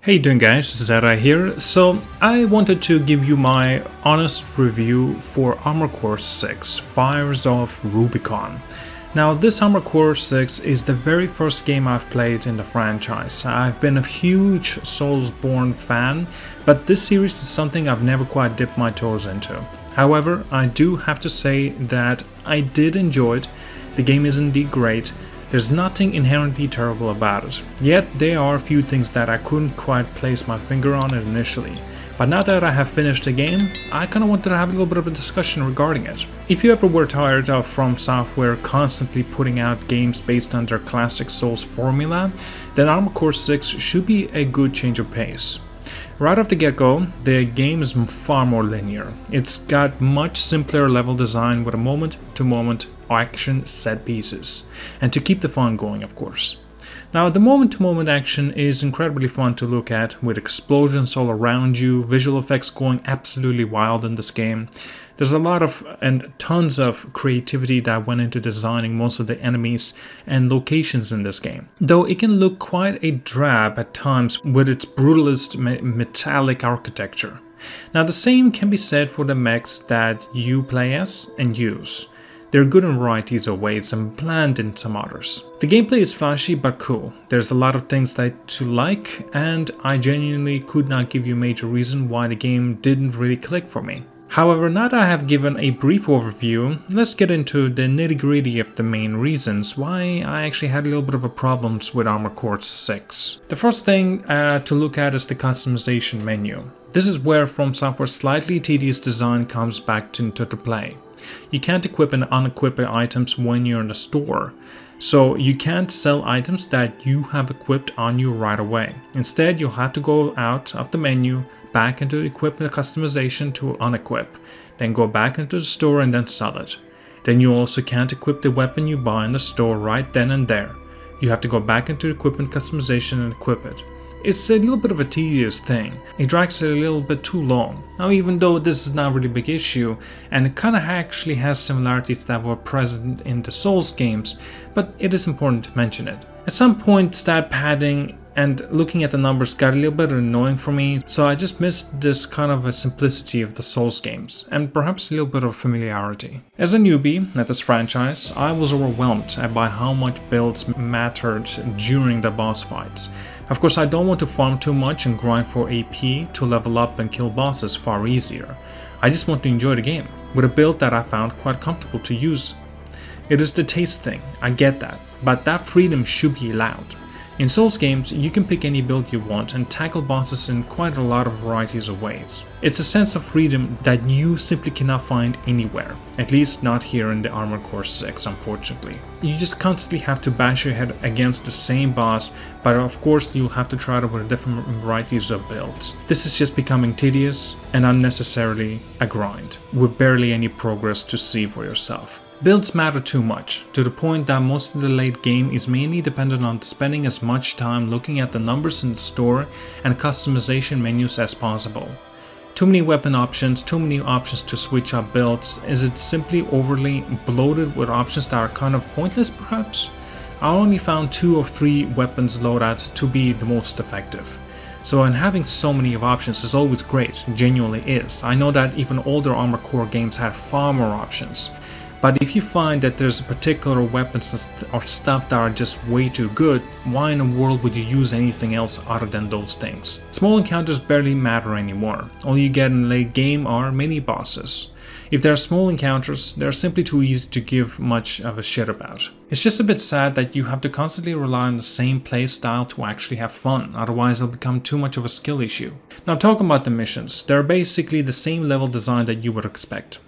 Hey doing guys, ZDEyE here. So I wanted to give you my honest review for Armored Core 6, Fires of Rubicon. Now this Armored Core 6 is the very first game I've played in the franchise. I've been a huge Soulsborne fan, but this series is something I've never quite dipped my toes into. However, I do have to say that I did enjoy it. The game is indeed great. There's nothing inherently terrible about it, yet there are a few things that I couldn't quite place my finger on it initially. But now that I have finished the game, I kinda wanted to have a little bit of a discussion regarding it. If you ever were tired of From Software constantly putting out games based on their classic Souls formula, then Armored Core 6 should be a good change of pace. Right off the get-go, the game is far more linear. It's got much simpler level design with a moment-to-moment action set pieces, and to keep the fun going, of course. Now, the moment-to-moment action is incredibly fun to look at, with explosions all around you, visual effects going absolutely wild in this game. There's a lot of and tons of creativity that went into designing most of the enemies and locations in this game. Though it can look quite a drab at times with its brutalist metallic architecture. Now the same can be said for the mechs that you play as and use. They're good in varieties of ways and bland in some others. The gameplay is flashy but cool. There's a lot of things to like, and I genuinely could not give you a major reason why the game didn't really click for me. However, now that I have given a brief overview, let's get into the nitty-gritty of the main reasons why I actually had a little bit of a problems with Armored Core 6. The first thing to look at is the customization menu. This is where From Software's slightly tedious design comes back into the play. You can't equip and unequip items when you're in the store, so you can't sell items that you have equipped on you right away. Instead, you'll have to go out of the menu, back into equipment customization to unequip, then go back into the store and then sell it. Then you also can't equip the weapon you buy in the store right then and there. You have to go back into equipment customization and equip it. It's a little bit of a tedious thing. It drags a little bit too long. Now, even though this is not a really big issue, and it kinda actually has similarities that were present in the Souls games, but it is important to mention it. At some point, stat padding and looking at the numbers got a little bit annoying for me, so I just missed this kind of a simplicity of the Souls games, and perhaps a little bit of familiarity. As a newbie at this franchise, I was overwhelmed by how much builds mattered during the boss fights. Of course, I don't want to farm too much and grind for AP to level up and kill bosses far easier. I just want to enjoy the game, with a build that I found quite comfortable to use. It is the taste thing, I get that, but that freedom should be allowed. In Souls games, you can pick any build you want and tackle bosses in quite a lot of varieties of ways. It's a sense of freedom that you simply cannot find anywhere, at least not here in the Armored Core 6, unfortunately. You just constantly have to bash your head against the same boss, but of course you'll have to try it with different varieties of builds. This is just becoming tedious and unnecessarily a grind, with barely any progress to see for yourself. Builds matter too much, to the point that most of the late game is mainly dependent on spending as much time looking at the numbers in the store and customization menus as possible. Too many weapon options, too many options to switch up builds. Is it simply overly bloated with options that are kind of pointless perhaps? I only found 2 or 3 weapons loadouts to be the most effective. So, and having so many of options is always great, genuinely is. I know that even older Armored Core games had far more options. But if you find that there's particular weapons or stuff that are just way too good, why in the world would you use anything else other than those things? Small encounters barely matter anymore. All you get in the late game are mini bosses. If there are small encounters, they're simply too easy to give much of a shit about. It's just a bit sad that you have to constantly rely on the same playstyle to actually have fun, otherwise it'll become too much of a skill issue. Now, talking about the missions, they're basically the same level design that you would expect.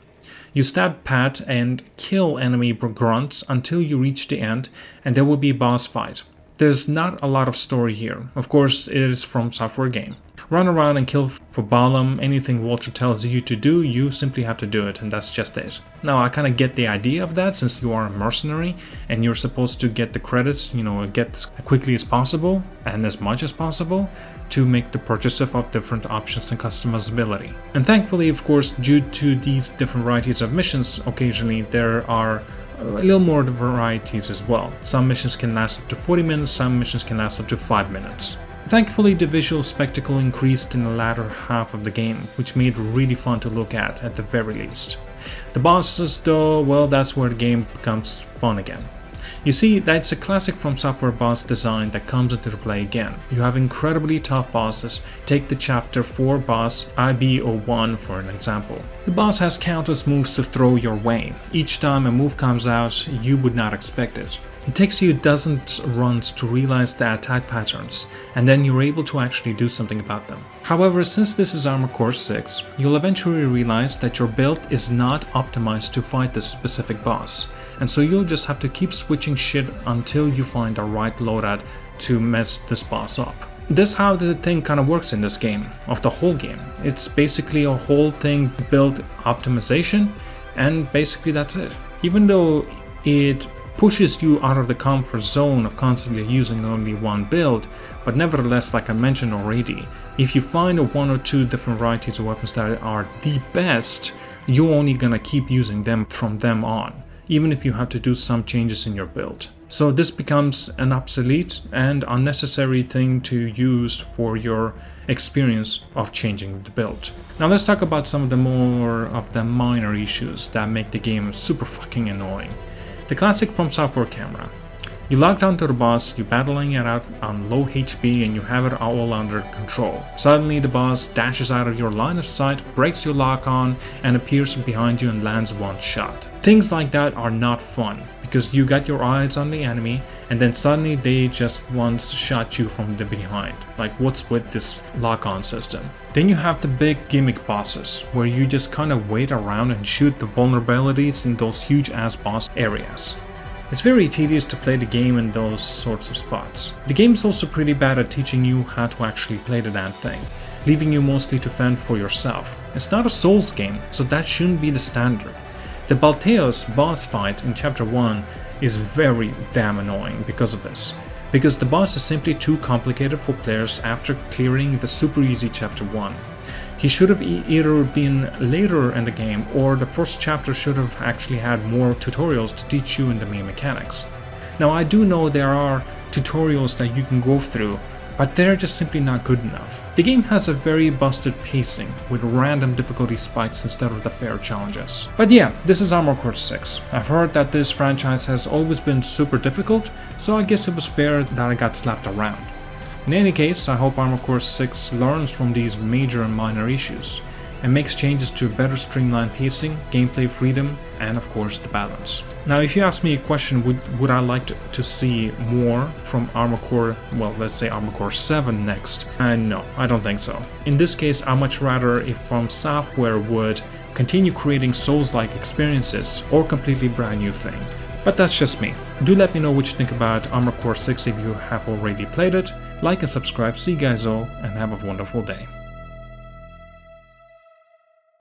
You stab Pat and kill enemy grunts until you reach the end, and there will be a boss fight. There's not a lot of story here. Of course, it is From Software game. Run around and kill for Balam. Anything Walter tells you to do, you simply have to do it, and that's just it. Now, I kind of get the idea of that, since you are a mercenary and you're supposed to get the credits, get as quickly as possible and as much as possible to make the purchase of different options and customizability. And thankfully, of course, due to these different varieties of missions, occasionally there are a little more varieties as well. Some missions can last up to 40 minutes, some missions can last up to 5 minutes. Thankfully, the visual spectacle increased in the latter half of the game, which made it really fun to look at the very least. The bosses though, well, that's where the game becomes fun again. You see, that's a classic From Software boss design that comes into play again. You have incredibly tough bosses. Take the chapter 4 boss IB01 for an example. The boss has countless moves to throw your way. Each time a move comes out, you would not expect it. It takes you dozens of runs to realize the attack patterns, and then you're able to actually do something about them. However, since this is Armored Core 6, you'll eventually realize that your build is not optimized to fight this specific boss, and so you'll just have to keep switching shit until you find the right loadout to mess this boss up. This is how the thing kind of works in this game, of the whole game. It's basically a whole thing build optimization, and basically that's it. Even though it pushes you out of the comfort zone of constantly using only one build, but nevertheless, like I mentioned already, if you find one or two different varieties of weapons that are the best, you're only gonna keep using them from them on, even if you have to do some changes in your build. So this becomes an obsolete and unnecessary thing to use for your experience of changing the build. Now let's talk about some of the more of the minor issues that make the game super fucking annoying. The classic From Software camera. You lock onto the boss, you're battling it out on low HP and you have it all under control. Suddenly the boss dashes out of your line of sight, breaks your lock on, and appears behind you and lands one shot. Things like that are not fun, because you got your eyes on the enemy and then suddenly they just once shot you from the behind. Like, what's with this lock-on system? Then you have the big gimmick bosses, where you just kind of wait around and shoot the vulnerabilities in those huge ass boss areas. It's very tedious to play the game in those sorts of spots. The game is also pretty bad at teaching you how to actually play the damn thing, leaving you mostly to fend for yourself. It's not a Souls game, so that shouldn't be the standard. The Balteos boss fight in chapter 1 is very damn annoying because of this. Because the boss is simply too complicated for players after clearing the super easy chapter 1. He should have either been later in the game, or the first chapter should have actually had more tutorials to teach you in the main mechanics. Now I do know there are tutorials that you can go through, but they're just simply not good enough. The game has a very busted pacing, with random difficulty spikes instead of the fair challenges. But yeah, this is Armored Core 6. I've heard that this franchise has always been super difficult, so I guess it was fair that I got slapped around. In any case, I hope Armored Core 6 learns from these major and minor issues, and makes changes to better streamlined pacing, gameplay freedom, and of course the balance. Now if you ask me a question, would I like to see more from Armored Core, well, let's say Armored Core 7 next? No, I don't think so. In this case, I'd much rather if From Software would continue creating Souls-like experiences, or completely brand new thing. But that's just me. Do let me know what you think about Armored Core 6 if you have already played it. Like and subscribe, see you guys all, and have a wonderful day.